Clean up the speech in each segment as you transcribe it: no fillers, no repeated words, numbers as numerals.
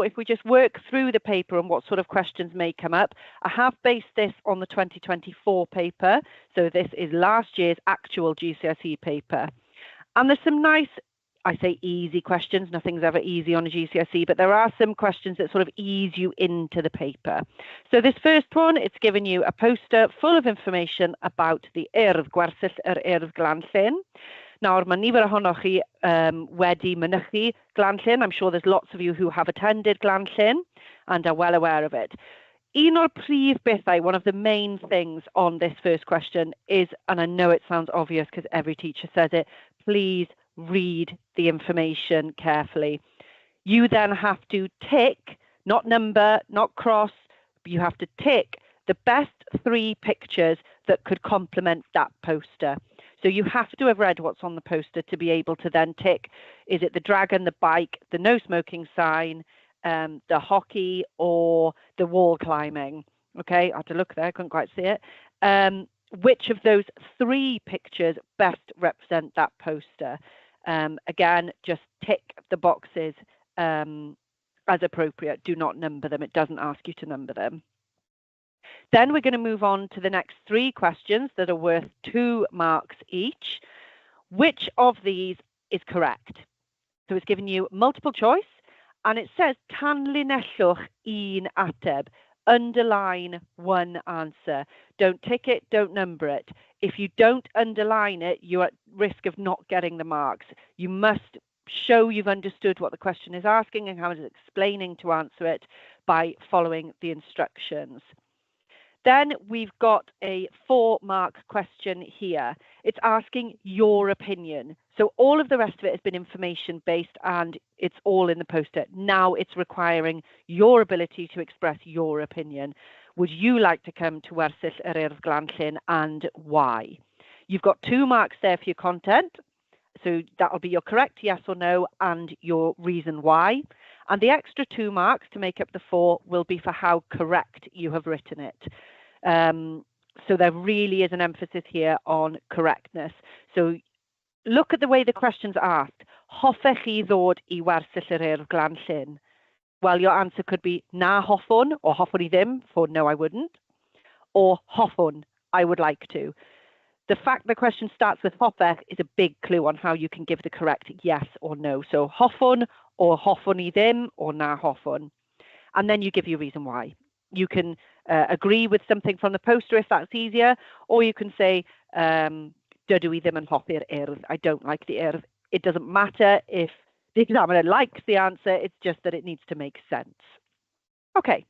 if we just work through the paper and what sort of questions may come up, I have based this on the 2024 paper. So this is last year's actual GCSE paper. And there's some nice, I say easy questions, nothing's ever easy on a GCSE, but there are some questions that sort of ease you into the paper. So this first one, it's given you a poster full of information about the Urdd, Gwersyll yr Urdd Glanllyn. Nawr, mae nifer ohonoch chi wedi mynychu Glanllyn. I'm sure there's lots of you who have attended Glanllyn and are well aware of it. Un o'r prif bethau, one of the main things on this first question is, and I know it sounds obvious because every teacher says it, please read the information carefully. You then have to tick, not number, not cross, but you have to tick the best 3 pictures that could complement that poster. So you have to have read what's on the poster to be able to then tick, is it the dragon, the bike, the no smoking sign, the hockey, or the wall climbing? Okay, I had to look there, I couldn't quite see it. Which of those 3 pictures best represent that poster? Again, just tick the boxes as appropriate. Do not number them. It doesn't ask you to number them. Then we're going to move on to the next 3 questions that are worth 2 marks each. Which of these is correct? So it's given you multiple choice, and it says tanlinellwch un ateb. Underline one answer. Don't tick it, don't number it. If you don't underline it, you're at risk of not getting the marks. You must show you've understood what the question is asking and how it's explaining to answer it by following the instructions. Then we've got a 4-mark question here. It's asking your opinion. So all of the rest of it has been information based and it's all in the poster. Now it's requiring your ability to express your opinion. Would you like to come to Gwersyll yr Urdd Glanllyn and why? You've got 2 marks there for your content. So that'll be your correct yes or no and your reason why. And the extra 2 marks to make up the 4 will be for how correct you have written it. So there really is an emphasis here on correctness. So look at the way the question's asked. Hoffech chi ddod I Gwersyll yr Urdd Glanllyn? Well, your answer could be na hoffwn, or hoffwn I ddim, for no I wouldn't, or hoffwn, I would like to. The fact the question starts with hoffech is a big clue on how you can give the correct yes or no. So hoffwn, or hoffwn I ddim, or na hoffwn. And then you give your reason why. You can agree with something from the poster if that's easier, or you can say, dydw I ddim yn hoffi'r urdd. I don't like the urdd. It doesn't matter if the examiner likes the answer, it's just that it needs to make sense. Okay.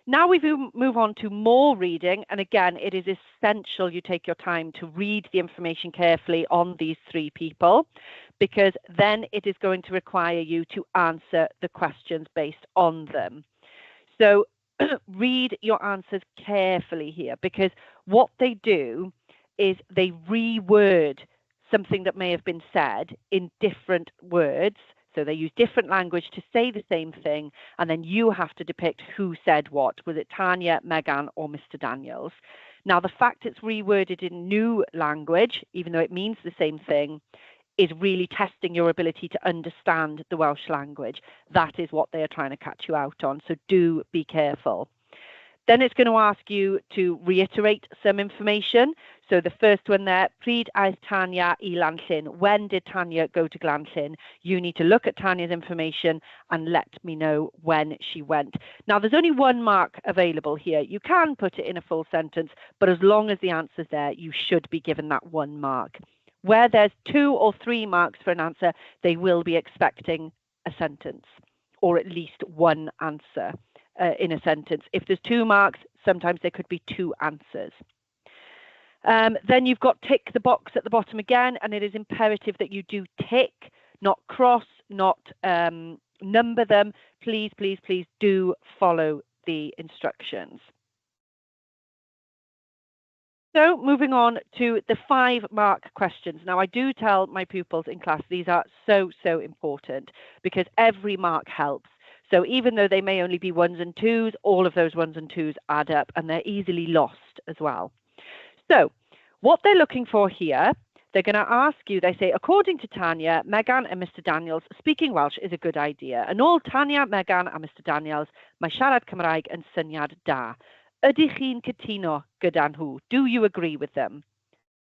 Now we move on to more reading, and again, it is essential you take your time to read the information carefully on these 3 people, because then it is going to require you to answer the questions based on them. So read your answers carefully here, because what they do is they reword something that may have been said in different words. So they use different language to say the same thing, and then you have to depict who said what. Was it Tanya, Megan, or Mr. Daniels? Now, the fact it's reworded in new language, even though it means the same thing, is really testing your ability to understand the Welsh language. That is what they are trying to catch you out on, so do be careful. Then it's going to ask you to reiterate some information. So the first one there, pryd aeth Tanya I Llanllyn? When did Tanya go to Glanllyn? You need to look at Tanya's information and let me know when she went. Now, there's only 1 mark available here. You can put it in a full sentence, but as long as the answer's there, you should be given that 1 mark. Where there's 2 or 3 marks for an answer, they will be expecting a sentence, or at least 1 answer in a sentence. If there's 2 marks, sometimes there could be 2 answers. Then you've got tick the box at the bottom again, and it is imperative that you do tick, not cross, not number them. Please, please, please do follow the instructions. So moving on to the 5-mark questions. Now, I do tell my pupils in class these are so important because every mark helps. So even though they may only be 1s and 2s, all of those 1s and 2s add up, and they're easily lost as well. So what they're looking for here, they're going to ask you, they say, according to Tanya, Megan and Mr Daniels, speaking Welsh is a good idea. Yn ôl Tanya, Megan a Mr Daniels, mae siarad Cymraeg yn syniad da. Ydych chi'n cytuno gyda nhw? Do you agree with them?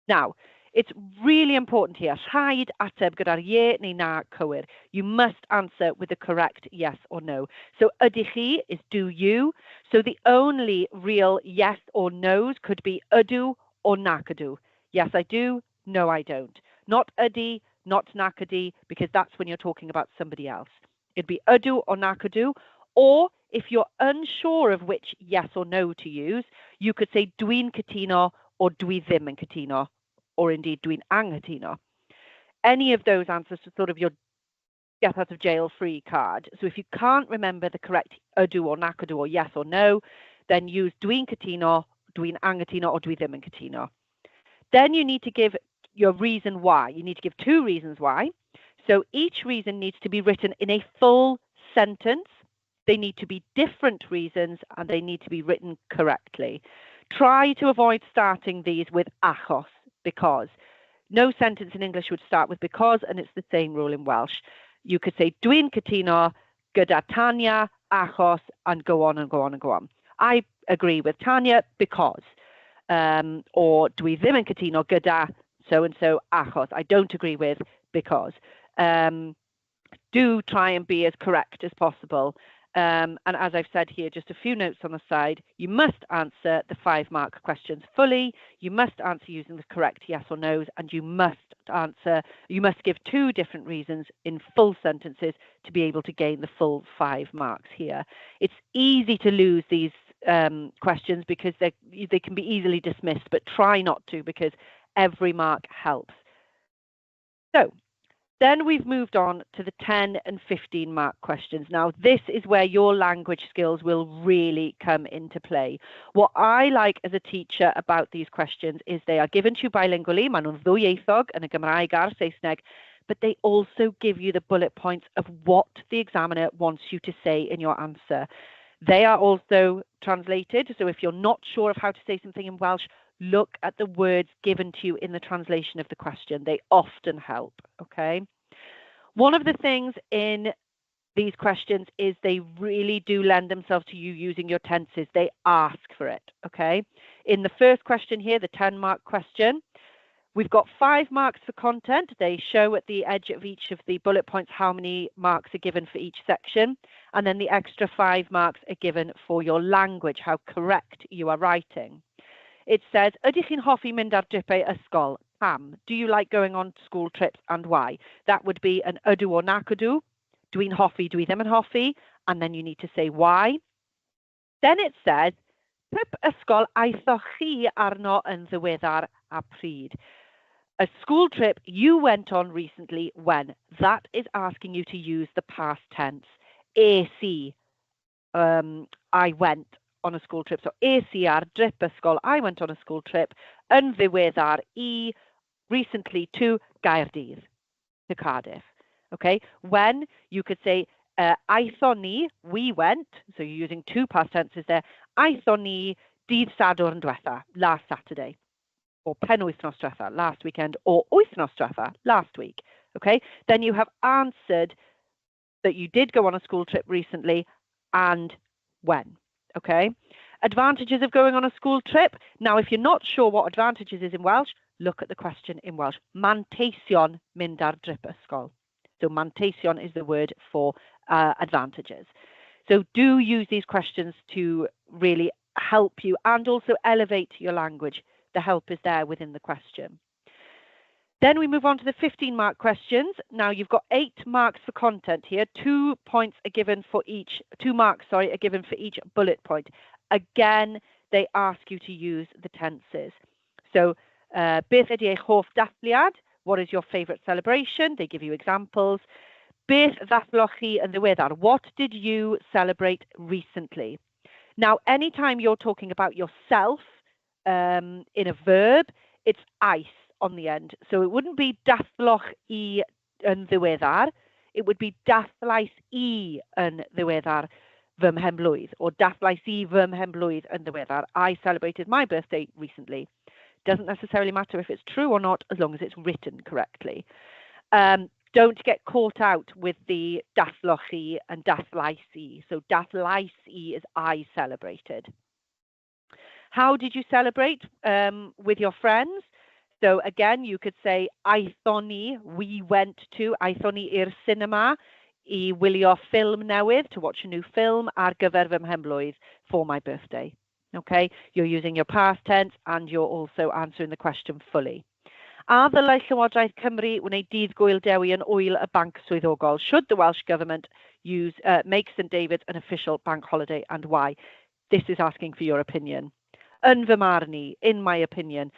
Now, it's really important here. Rhaid ateb gyda'r ie neu na cywir. You must answer with the correct yes or no. So ydych chi is do you. So the only real yes or no's could be ydw or nac ydw. Yes, I do. No, I don't. Not ydy, not nac ydy, because that's when you're talking about somebody else. It'd be ydw or nac ydw. Or if you're unsure of which yes or no to use, you could say dwi'n cytuno or dwi ddim yn cytuno, or indeed dwi'n anghytuno. Any of those answers are sort of your get out of jail free card. So if you can't remember the correct ydw or nac ydw or yes or no, then use dwi'n cytuno, dwi'n anghytuno, or dwi ddim yn cytuno. Then you need to give your reason why. You need to give 2 reasons why. So each reason needs to be written in a full sentence. They need to be different reasons and they need to be written correctly. Try to avoid starting these with achos, because. No sentence in English would start with because, and it's the same rule in Welsh. You could say dwi'n cytuno gyda Tanya, achos, and go on and go on and go on. I agree with Tanya because. Or dwi ddim yn cytuno gyda so-and-so achos. I don't agree with because. Do try and be as correct as possible. And as I've said here, just a few notes on the side, you must answer the 5-mark questions fully. You must answer using the correct yes or no's, and you must give 2 different reasons in full sentences to be able to gain the full 5 marks here. It's easy to lose these questions because they can be easily dismissed, but try not to, because every mark helps. So then we've moved on to the 10 and 15 mark questions. Now, this is where your language skills will really come into play. What I like as a teacher about these questions is they are given to you bilingually, maen nhw'n ddwyieithog yn y Gymraeg a'r Saesneg, but they also give you the bullet points of what the examiner wants you to say in your answer. They are also translated, so if you're not sure of how to say something in Welsh, look at the words given to you in the translation of the question. They often help, okay? One of the things in these questions is they really do lend themselves to you using your tenses. They ask for it, okay? In the first question here, the 10-mark question, we've got 5 marks for content. They show at the edge of each of the bullet points how many marks are given for each section. And then the extra 5 marks are given for your language, how correct you are writing. It says, ydych chi'n hoffi mynd ar dripau ysgol? Pam? Do you like going on school trips and why? That would be an ydw or nac ydw. Dwi'n hoffi, dwi ddim yn hoffi. And then you need to say why. Then it says, trip ysgol aethoch chi arno yn ddiweddar a pryd? A school trip you went on recently when? That is asking you to use the past tense. Es I, I went on a school trip. So es I ar drip ysgol. I went on a school trip yn ddiweddar I recently to Gaerdydd, to Cardiff. Okay, when you could say aethon ni, we went, so you're using 2 past tenses there. Aethon ni dydd Sadwrn diwetha, last Saturday, or penwythnos diwetha, last weekend, or wythnos diwetha, last week. Okay, then you have answered that you did go on a school trip recently and when. Okay, advantages of going on a school trip. Now, if you're not sure what advantages is in Welsh, look at the question in Welsh. Manteision mynd ar drip ysgol. So manteision is the word for advantages. So do use these questions to really help you and also elevate your language. The help is there within the question. Then we move on to the 15-mark questions. Now you've got 8 marks for content here. 2 points are given for each, 2 marks, sorry, are given for each bullet point. Again, they ask you to use the tenses. So, beth ydy eich hoff dathliad? What is your favourite celebration? They give you examples. Beth ddathloch chi yn ddiweddar? What did you celebrate recently? Now, anytime you're talking about yourself in a verb, it's ice on the end. So it wouldn't be dathloch I yn ddiweddar. It would be dathlais I yn ddiweddar fy mhenblwydd, or dathlais I fy mhenblwydd yn ddiweddar. I celebrated my birthday recently. Doesn't necessarily matter if it's true or not, as long as it's written correctly. Don't get caught out with the dathlochi and dathlaisi. So dathlaisi is I celebrated. How did you celebrate with your friends? So again, you could say aethon ni, we went to, aethon ni i'r cinema I wylio ffilm newydd, to watch a new film ar gyfer fy mhenblwydd for my birthday. Okay, you're using your past tense and you're also answering the question fully. A ddylai Llywodraeth Cymru wneud dydd Gŵyl Dewi yn ŵyl y banc swyddogol? Should the Welsh Government make St David's an official bank holiday, and why? This is asking for your opinion. Yn fy marn I, in my opinion,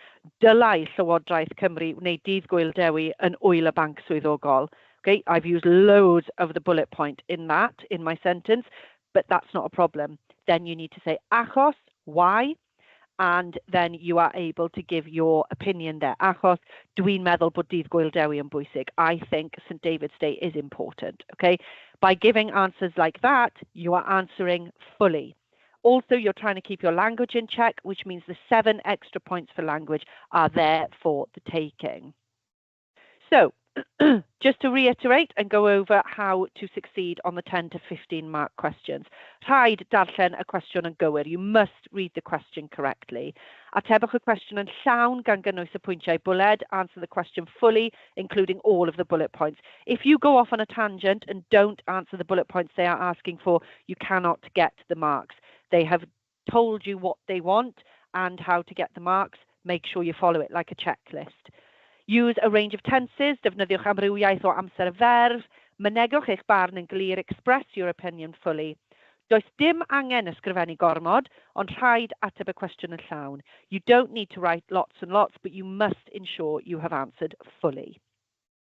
dylai Llywodraeth Cymru wneud dydd Gŵyl Dewi yn ŵyl y banc swyddogol. Okay, I've used loads of the bullet point in my sentence, but that's not a problem. Then you need to say achos, why? And then you are able to give your opinion there. Achos, dwi'n meddwl bod dydd Gŵyl Dewi yn bwysig. I think St David's Day is important. Okay, by giving answers like that, you are answering fully. Also, you're trying to keep your language in check, which means the 7 extra points for language are there for the taking. So, just to reiterate and go over how to succeed on the 10 to 15 mark questions. Rhaid darllen y cwestiwn yn gywir. You must read the question correctly. Atebwch y cwestiwn yn llawn gan gynnwys y pwyntiau bwled. Answer the question fully, including all of the bullet points. If you go off on a tangent and don't answer the bullet points they are asking for, you cannot get the marks. They have told you what they want and how to get the marks. Make sure you follow it like a checklist. Use a range of tenses. Defnyddiwch amrywiaeth o amser y ferf. Mynegwch eich barn yn glir. Express your opinion fully. Does dim angen ysgrifennu gormod, ond rhaid ateb y cwestiwn yn llawn. You don't need to write lots and lots, but you must ensure you have answered fully.